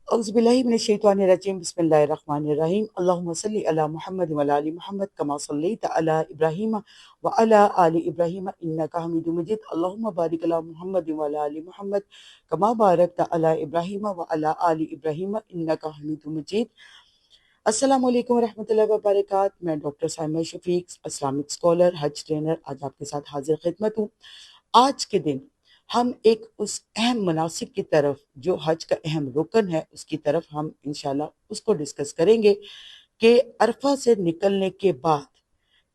औज़ुबिल्लाहिमिनश्शैतानिर्रजीम बिस्मिल्लाहिर्रहमानिर्रहीम अल्लाहुम्मा सल्लि अला मुहम्मद व अला आलि मुहम्मद कमा सल्लैता अला इब्राहीम व अला आलि इब्राहीम इन्नका हमीदुम मजीद अल्लाहुम्मा बारिक अला मुहम्मद व अला आलि मुहम्मद कमा बारकता अला इब्राहीम व अला आलि इब्राहीम इन्नका हमीदुम मजीद। अस्सलामु अलैकुम व रहमतुल्लाहि व बरकातहू। मैं doctor Saima Shafiq, Islamic scholar, हज ट्रेनर, आज आपके साथ हाजिर खिदमत हूँ। आज के दिन हम एक उस अहम मुनासिक की तरफ जो हज का अहम रुकन है उसकी तरफ हम इंशाल्लाह उसको डिस्कस करेंगे कि अरफा से निकलने के बाद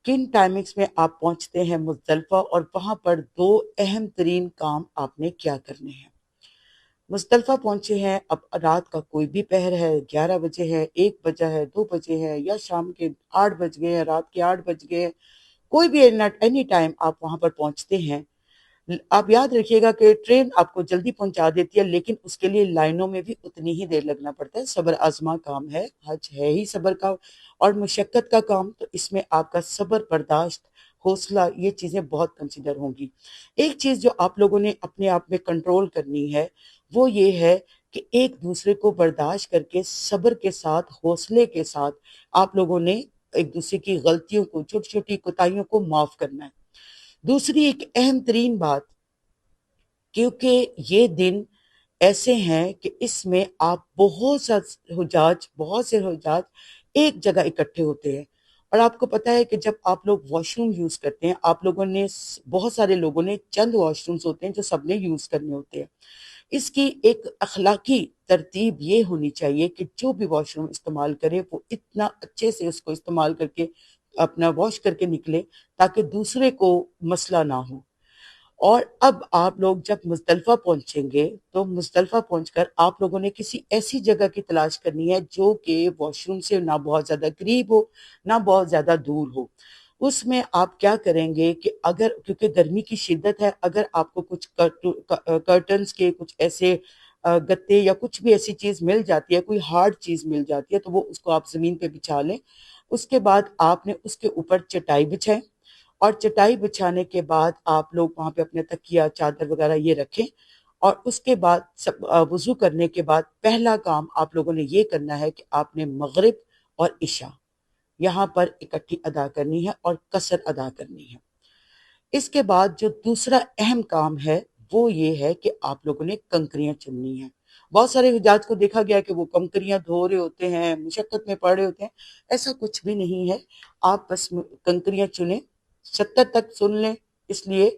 किन टाइमिंग्स में आप पहुंचते हैं मुज़दलिफा और वहां पर दो अहम तरीन काम आपने क्या करने हैं। मुज़दलिफा पहुंचे हैं, अब रात का कोई भी पहर है, 11 बजे है, 1 बजा है, 2 बजे है या शाम के 8 बज गए हैं, रात के 8 बज गए हैं, कोई भी एनी टाइम आप वहां पर पहुंचते हैं। आप याद रखिएगा कि ट्रेन आपको जल्दी पहुंचा देती है, लेकिन उसके लिए लाइनों में भी उतनी ही देर लगना पड़ता है। सब्र आजमा काम है, हज है ही सब्र का और मुशक्कत का काम, तो इसमें आपका सब्र, बर्दाश्त, हौसला, ये चीजें बहुत कंसिडर होंगी। एक चीज जो आप लोगों ने अपने आप में कंट्रोल करनी है वो ये है कि एक दूसरे को बर्दाश्त करके सब्र के साथ, हौसले के साथ आप लोगों ने एक दूसरे की गलतियों को, छोटी छोटी कोताहियों को माफ करना है। दूसरी एक अहम तरीन बात, क्योंकि ये दिन ऐसे हैं कि इसमें आप बहुत से हुजाज एक जगह इकट्ठे होते हैं। और आपको पता है कि जब आप लोग वॉशरूम यूज करते हैं, आप लोगों ने, बहुत सारे लोगों ने चंद वॉशरूम्स होते हैं जो सबने यूज करने होते हैं। इसकी एक अखलाकी तरतीब ये होनी चाहिए कि जो भी वॉशरूम इस्तेमाल करे वो इतना अच्छे से उसको इस्तेमाल करके अपना वॉश करके निकले ताकि दूसरे को मसला ना हो। और अब आप लोग जब मुज़दलिफा पहुंचेंगे तो मुज़दलिफा पहुंचकर आप लोगों ने किसी ऐसी जगह की तलाश करनी है जो कि वॉशरूम से ना बहुत ज्यादा करीब हो ना बहुत ज्यादा दूर हो। उसमें आप क्या करेंगे कि अगर, क्योंकि गर्मी की शिद्दत है, अगर आपको कुछ कर्टन्स के कुछ ऐसे गत्ते या कुछ भी ऐसी चीज मिल जाती है, कोई हार्ड चीज मिल जाती है, तो वो उसको आप जमीन पे बिछा लें। उसके बाद आपने उसके ऊपर चटाई बिछाएं और चटाई बिछाने के बाद आप लोग वहां पे अपने तकिया, चादर वगैरह ये रखें। और उसके बाद सब वजू करने के बाद पहला काम आप लोगों ने ये करना है कि आपने मगरिब और इशा यहाँ पर इकट्ठी अदा करनी है और कसर अदा करनी है। इसके बाद जो दूसरा अहम काम है वो ये है कि आप लोगों ने कंकरियां चुननी है। बहुत सारे हुजाज को देखा गया कि वो कंकरियां धो रहे होते हैं, मुशक्कत में पड़ रहे होते हैं। ऐसा कुछ भी नहीं है, आप बस कंकरियां चुनें, 70 तक सुन लें, इसलिए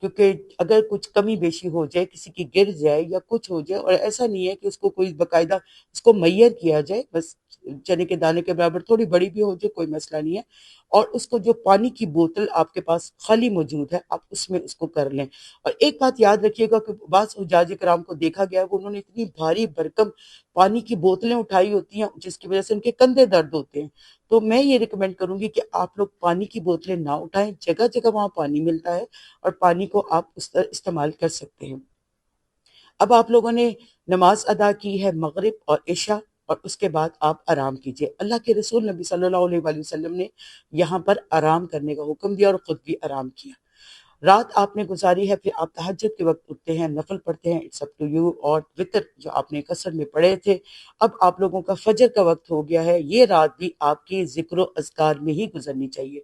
क्योंकि अगर कुछ कमी बेशी हो जाए, किसी की गिर जाए या कुछ हो जाए, और ऐसा नहीं है कि उसको कोई बकायदा उसको मैयर किया जाए, बस चने के दाने के बराबर थोड़ी बड़ी भी हो जाए, कोई मसला नहीं है। और उसको जो पानी की बोतल आपके पास खाली मौजूद है, आप उसमें उसको कर लें। और एक बात याद रखिएगा कि बास हुज्जाज इकराम को देखा गया है, उन्होंने इतनी भारी भरकम पानी की बोतलें उठाई होती हैं जिसकी वजह से उनके कंधे दर्द होते हैं। तो मैं ये रिकमेंड करूंगी कि आप लोग पानी की बोतलें ना उठाएं, जगह जगह वहां पानी मिलता है और पानी को आप उस तरह इस्तेमाल कर सकते हैं। अब आप लोगों ने नमाज अदा की है, मगरिब और इशा, और उसके बाद आप आराम कीजिए। अल्लाह के रसूल नबी सल्लल्लाहु अलैहि वसल्लम ने यहाँ पर आराम करने का हुक्म दिया और खुद भी आराम किया। रात आपने गुजारी है, फिर आप तहज्जुद के वक्त उठते हैं, नफल पढ़ते हैं, इट्स अप टू यू। और वितर जो आपने कसर में पढ़े थे, अब आप लोगों का फजर का वक्त हो गया है। ये रात भी आपकी जिक्र अज़कार में ही गुजरनी चाहिए।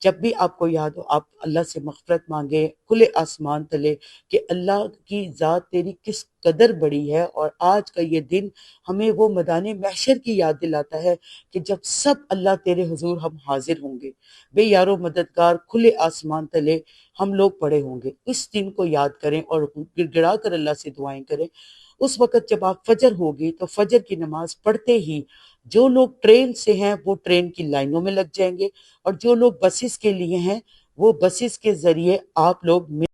जब भी आपको याद हो आप अल्लाह से मग़फ़िरत मांगे, खुले आसमान तले, कि अल्लाह की ज़ात तेरी किस कदर बड़ी है। और आज का ये दिन हमें वो मैदान महशर की याद दिलाता है कि जब सब अल्लाह तेरे हुजूर हम हाजिर होंगे, बे यारो मददगार, खुले आसमान तले हम लोग पड़े होंगे। इस दिन को याद करें और गिड़गिड़ा कर अल्लाह से दुआएं करें। उस वक़्त जब आप फजर होगी तो फजर की नमाज पढ़ते ही जो लोग ट्रेन से हैं वो ट्रेन की लाइनों में लग जाएंगे, और जो लोग बसेस के लिए हैं वो बसेस के जरिए आप लोग